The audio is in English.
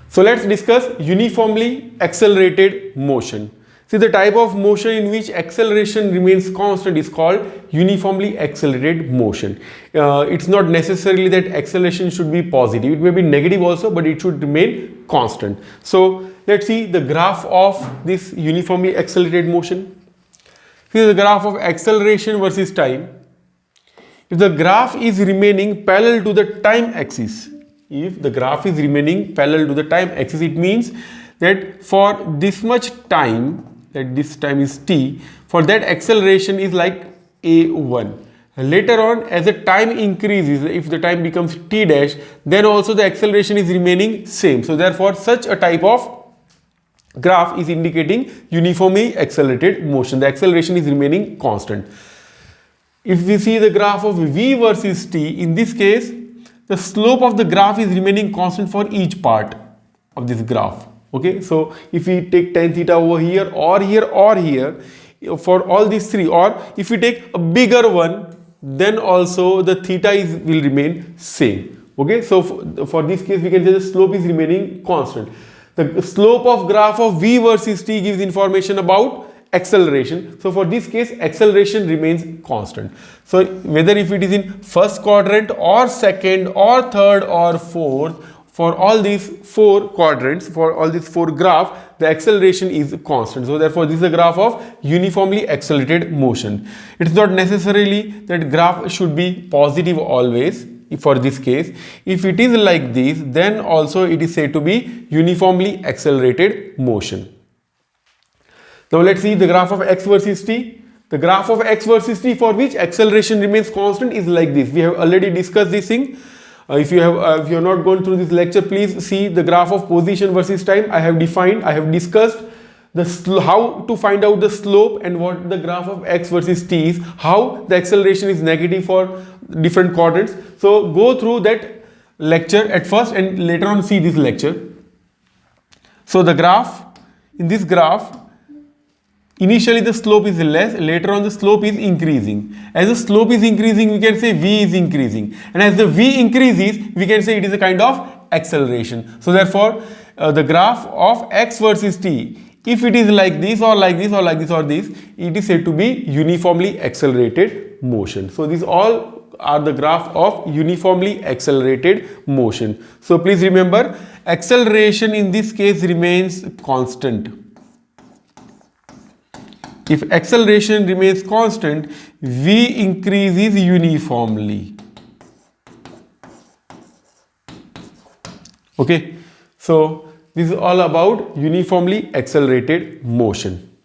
So let's discuss uniformly accelerated motion. See, the type of motion in which acceleration remains constant is called uniformly accelerated motion. It's not necessarily that acceleration should be positive. It may be negative also, but it should remain constant. So let's see the graph of this uniformly accelerated motion. This is the graph of acceleration versus time. If the graph is remaining parallel to the time axis, if the graph is remaining parallel to the time axis, it means that for this much time, that this time is t, for that acceleration is like a1. Later on, as the time increases, if the time becomes t dash, then also the acceleration is remaining same. So therefore, such a type of graph is indicating uniformly accelerated motion. The acceleration is remaining constant. If we see the graph of v versus t, in this case, the slope of the graph is remaining constant for each part of this graph. Okay, so if we take tan theta over here or here or here, for all these three, or if we take a bigger one, then also the theta will remain same. Okay, so for this case, we can say the slope is remaining constant. The slope of graph of v versus t gives information about acceleration. So for this case, acceleration remains constant. So whether if it is in first quadrant or second or third or fourth, for all these four quadrants, for all these four graphs, the acceleration is constant. So therefore, this is a graph of uniformly accelerated motion. It is not necessarily that graph should be positive always. For this case, if it is like this, then also it is said to be uniformly accelerated motion. Now let's see the graph of x versus t. The graph of x versus t for which acceleration remains constant is like this. We have already discussed this thing. If you have not gone through this lecture, please see the graph of position versus time. I have discussed how to find out the slope and what the graph of x versus t is, how the acceleration is negative for different quadrants. So go through that lecture at first and later on see this lecture. So the graph, in this graph, initially the slope is less, later on the slope is increasing. As the slope is increasing, we can say v is increasing. And as the v increases, we can say it is a kind of acceleration. So therefore, the graph of x versus t, if it is like this or like this or like this or this, it is said to be uniformly accelerated motion. So these all are the graph of uniformly accelerated motion. So please remember, acceleration in this case remains constant. If acceleration remains constant, v increases uniformly. Okay, so this is all about uniformly accelerated motion.